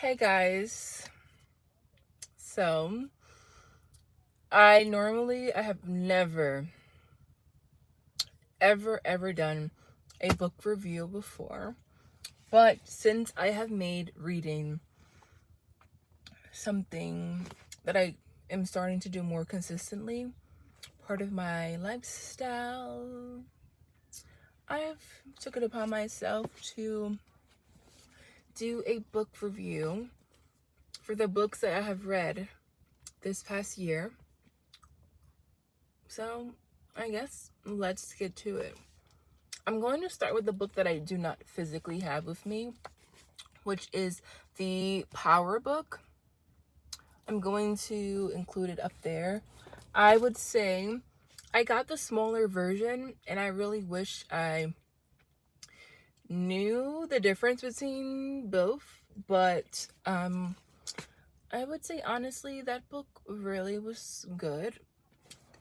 Hey guys, so I have never ever done a book review before, but since I have made reading something that I am starting to do more consistently, part of my lifestyle, I've took it upon myself to do a book review for the books that I have read this past year. So I guess let's get to it. I'm going to start with the book that I do not physically have with me, which is the Power book. I'm going to include it up there. I would say I got the smaller version, and I really wish I knew the difference between both, but I would say honestly that book really was good.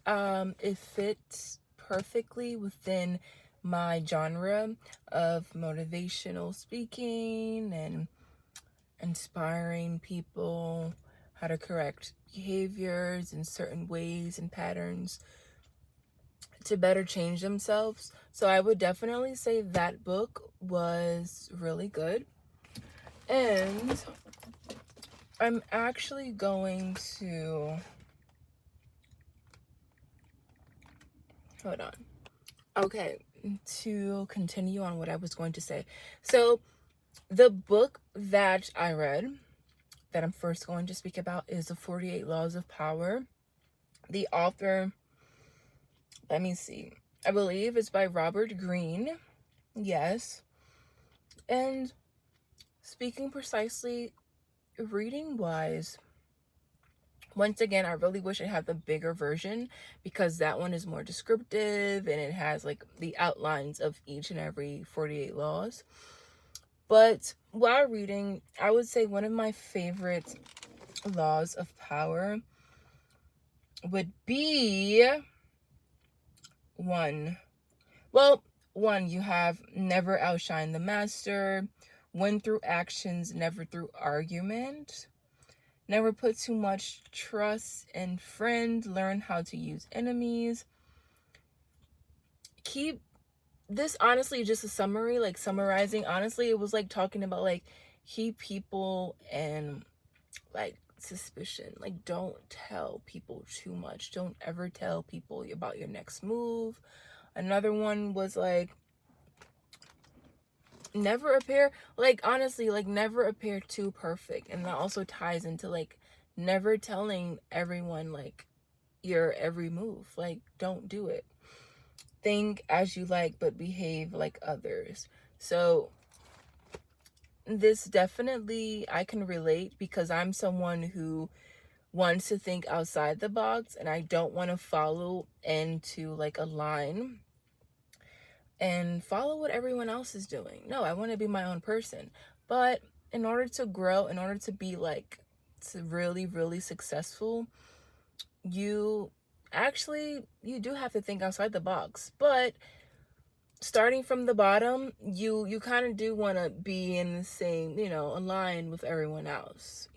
It fits perfectly within my genre of motivational speaking and inspiring people how to correct behaviors in certain ways and patterns to better change themselves. So I would definitely say that book was really good. And I'm actually going to hold on. Okay, to continue on what I was going to say. So the book that I read that I'm first going to speak about is The 48 Laws of Power. The author, let me see, I believe it's by Robert Greene. Yes. And speaking precisely, reading wise, once again, I really wish I had the bigger version because that one is more descriptive and it has like the outlines of each and every 48 laws. But while reading, I would say one of my favorite laws of power would be one. Well, one, you have never outshine the master, win through actions, never through argument. Never put too much trust in friends, learn how to use enemies. Keep this honestly just a summary, like summarizing. Honestly, it was like talking about like keep people and like suspicion. Like don't tell people too much. Don't ever tell people about your next move. Another one was like never appear, like honestly, like never appear too perfect. And that also ties into like never telling everyone like your every move. Like don't do it. Think as you like but behave like others. So this definitely I can relate because I'm someone who wants to think outside the box and I don't want to follow into like a line and follow what everyone else is doing. No, I want to be my own person. But in order to grow, in order to be like to really successful, you you do have to think outside the box. But starting from the bottom, you kind of do want to be in the same, align with everyone else,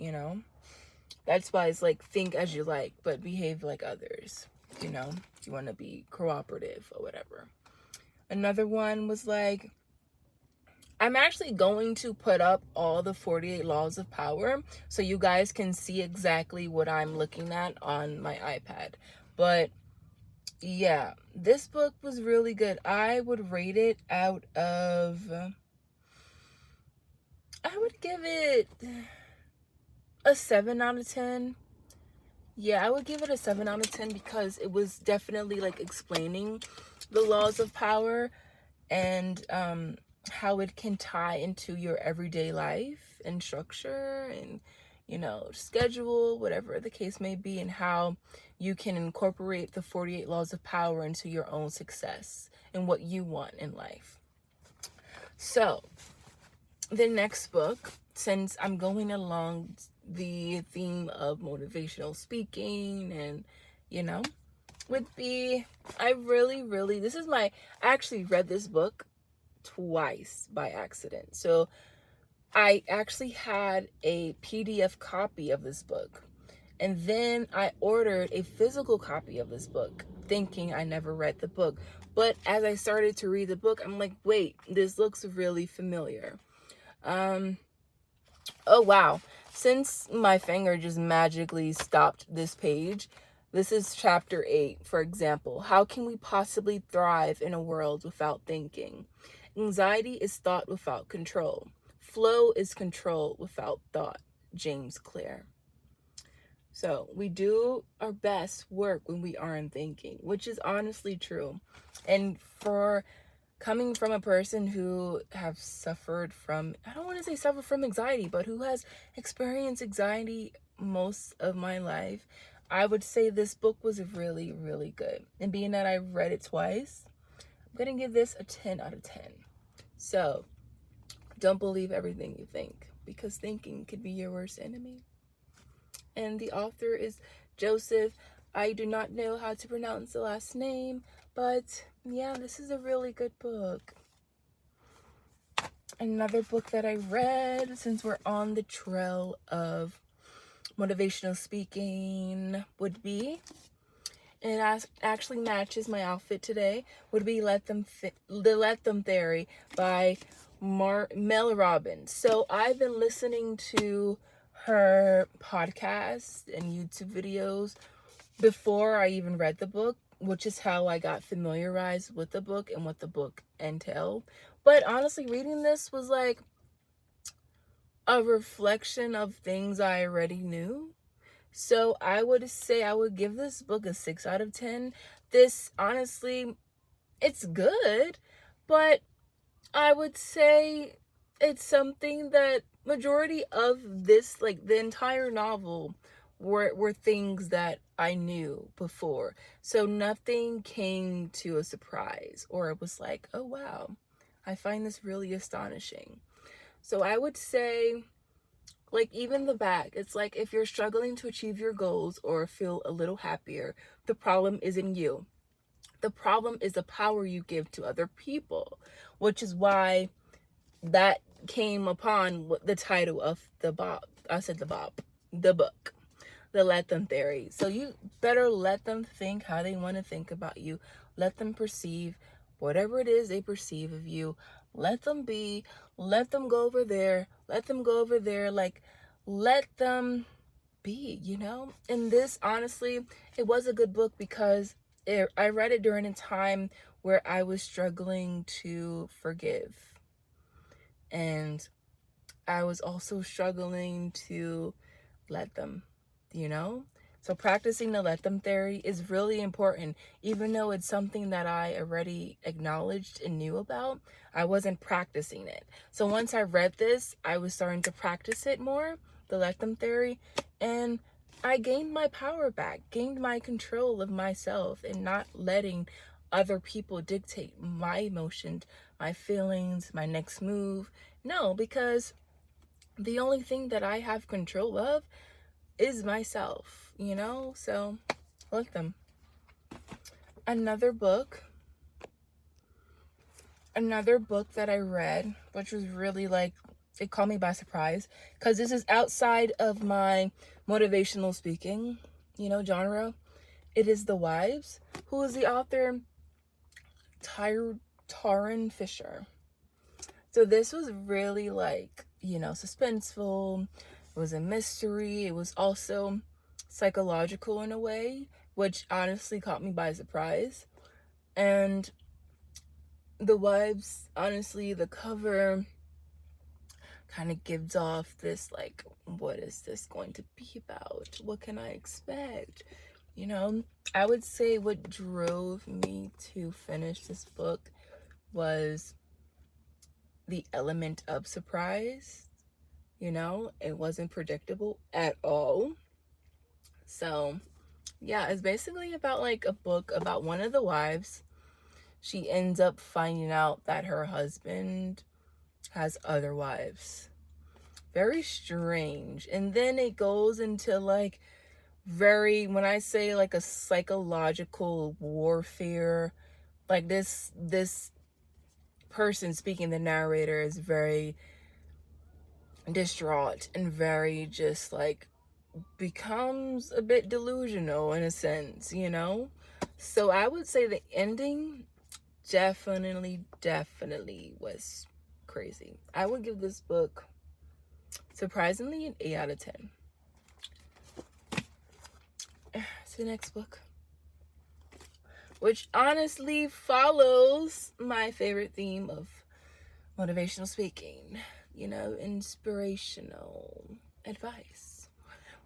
That's why it's like think as you like, but behave like others, You want to be cooperative or whatever. Another one was like, I'm actually going to put up all the 48 laws of power so you guys can see exactly what I'm looking at on my iPad. But yeah, this book was really good. I would rate it out of, I would give it a 7 out of 10. Yeah, I would give it a 7 out of 10 because it was definitely like explaining the laws of power and how it can tie into your everyday life and structure and schedule, whatever the case may be, and how you can incorporate the 48 laws of power into your own success and what you want in life. So the next book, since I'm going along the theme of motivational speaking and would be, I really this is my, I actually read this book twice by accident. So I actually had a PDF copy of this book. And then I ordered a physical copy of this book, thinking I never read the book. But as I started to read the book, I'm like, wait, this looks really familiar. Oh wow. Since my finger just magically stopped this page, this is chapter 8, for example. How can we possibly thrive in a world without thinking? Anxiety is thought without control. Flow is control without thought. James Clear. So we do our best work when we aren't thinking, which is honestly true. And for coming from a person who have suffered from, I don't want to say suffer from anxiety, but who has experienced anxiety most of my life, I would say this book was really, really good. And being that I read it twice, I'm going to give this a 10 out of 10. So don't believe everything you think, because thinking could be your worst enemy. And the author is Joseph. I do not know how to pronounce the last name, but yeah, this is a really good book. Another book that I read, since we're on the trail of motivational speaking, would be, and it actually matches my outfit today, would be The Let Them Theory by Mel Robbins. So I've been listening to her podcasts and YouTube videos before I even read the book, which is how I got familiarized with the book and what the book entailed. But honestly, reading this was like a reflection of things I already knew. So I would say I would give this book a 6 out of 10. This, honestly, it's good, but I would say it's something that majority of this, like the entire novel, were things that I knew before. So nothing came to a surprise, or it was like, oh wow, I find this really astonishing. So I would say, like, even the back, it's like, if you're struggling to achieve your goals or feel a little happier, the problem isn't you. The problem is the power you give to other people, which is why that came upon the title of the book, The Let Them Theory. So you better let them think how they want to think about you. Let them perceive whatever it is they perceive of you. Let them be. Let them go over there. Let them go over there. Like, let them be, you know? And this, honestly, it was a good book because I read it during a time where I was struggling to forgive. And I was also struggling to let them, you know? So practicing the let them theory is really important. Even though it's something that I already acknowledged and knew about, I wasn't practicing it. So once I read this, I was starting to practice it more, the let them theory, and I gained my power back, gained my control of myself, and not letting other people dictate my emotions, my feelings, my next move. No, because the only thing that I have control of is myself, you know? So let them. Another book that I read, which was really like, it caught me by surprise, because this is outside of my motivational speaking, you know, genre. It is The Wives. Who is the author? Tarryn Fisher. So this was really like, you know, suspenseful. It was a mystery. It was also psychological in a way, which honestly caught me by surprise. And The Wives, honestly, the cover kind of gives off this like, what is this going to be about? What can I expect? You know, I would say what drove me to finish this book was the element of surprise. You know, it wasn't predictable at all. So yeah, it's basically about like a book about one of the wives. She ends up finding out that her husband has other wives. Very strange. And then it goes into like when I say like a psychological warfare, like this person speaking, the narrator, is very distraught and very just like becomes a bit delusional in a sense, you know? So I would say the ending definitely was crazy. I would give this book surprisingly an 8 out of 10. To the next book, which honestly follows my favorite theme of motivational speaking, you know, inspirational advice,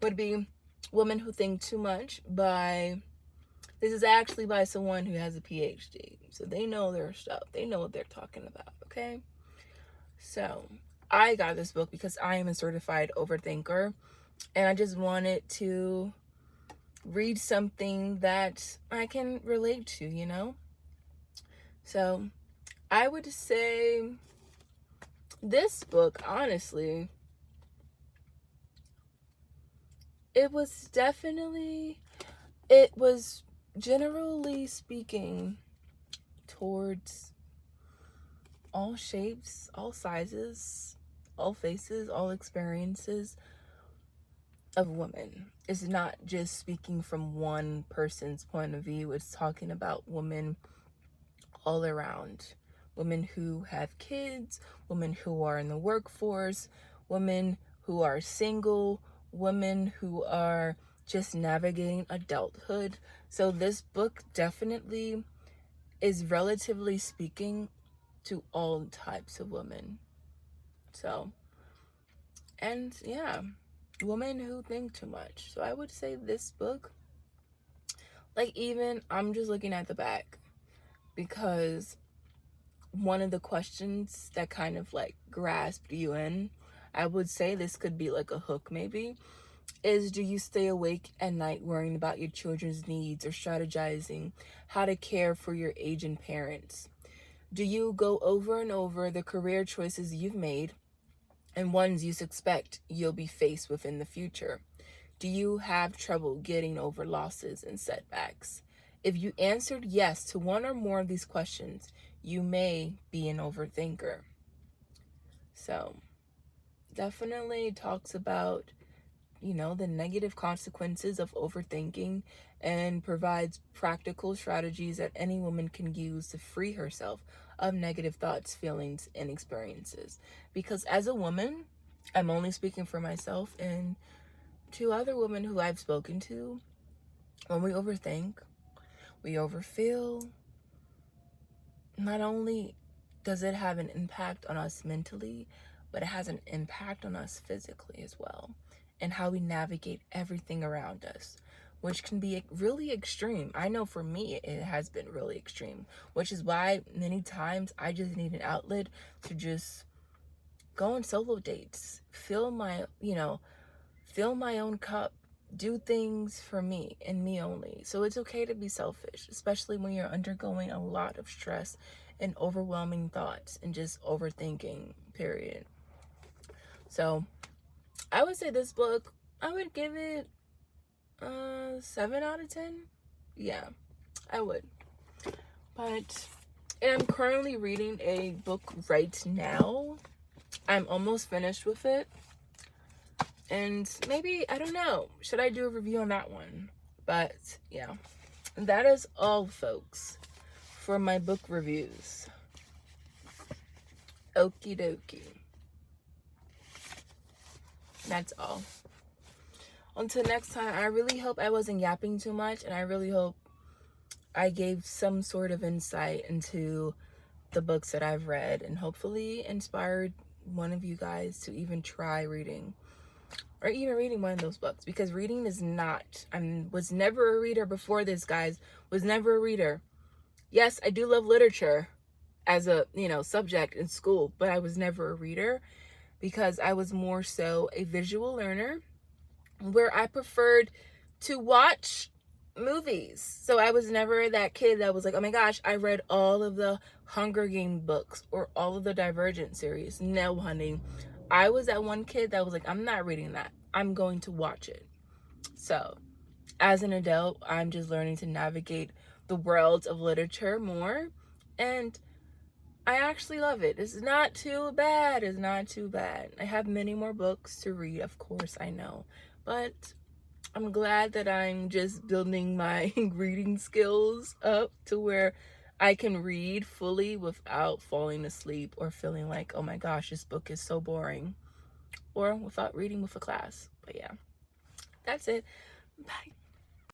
would be Women Who Think Too Much by, this is actually by someone who has a PhD, so they know their stuff, they know what they're talking about, okay? So I got this book because I am a certified overthinker, and I just wanted to read something that I can relate to, you know? So I would say this book, honestly, it was generally speaking towards all shapes, all sizes, all faces, all experiences of women. It's not just speaking from one person's point of view. It's talking about women all around. Women who have kids, women who are in the workforce, women who are single, women who are just navigating adulthood. So this book definitely is, relatively speaking, to all types of women. So, and yeah, women who think too much. So I would say this book, like, even I'm just looking at the back because one of the questions that kind of like grasped you in, I would say this could be like a hook maybe, is, do you stay awake at night worrying about your children's needs or strategizing how to care for your aging parents? Do you go over and over the career choices you've made and ones you suspect you'll be faced with in the future? Do you have trouble getting over losses and setbacks? If you answered yes to one or more of these questions, you may be an overthinker. So, definitely talks about, you know, the negative consequences of overthinking and provides practical strategies that any woman can use to free herself of negative thoughts, feelings, and experiences. Because as a woman, I'm only speaking for myself and two other women who I've spoken to, when we overthink, we overfeel, not only does it have an impact on us mentally, but it has an impact on us physically as well, and how we navigate everything around us, which can be really extreme. I know for me, it has been really extreme, which is why many times I just need an outlet to just go on solo dates, fill my own cup, do things for me and me only. So it's okay to be selfish, especially when you're undergoing a lot of stress and overwhelming thoughts and just overthinking, period. So I would say this book, I would give it 7 out of 10. Yeah, I would. But, and I'm currently reading a book right now. I'm almost finished with it. And maybe, I don't know, should I do a review on that one? But yeah, that is all, folks, for my book reviews. Okie dokie. That's all. Until next time, I really hope I wasn't yapping too much, and I really hope I gave some sort of insight into the books that I've read, and hopefully inspired one of you guys to even try reading, or even reading one of those books, because reading is not, I was never a reader before this, guys. Was never a reader. Yes, I do love literature as a, subject in school, but I was never a reader because I was more so a visual learner, where I preferred to watch movies. So I was never that kid that was like, oh my gosh, I read all of the Hunger Game books or all of the Divergent series. No, honey. I was that one kid that was like, I'm not reading that. I'm going to watch it. So as an adult, I'm just learning to navigate the world of literature more. And I actually love it. It's not too bad. It's not too bad. I have many more books to read, of course, I know. But I'm glad that I'm just building my reading skills up to where I can read fully without falling asleep or feeling like, oh my gosh, this book is so boring, or without reading with a class. But yeah, that's it. Bye.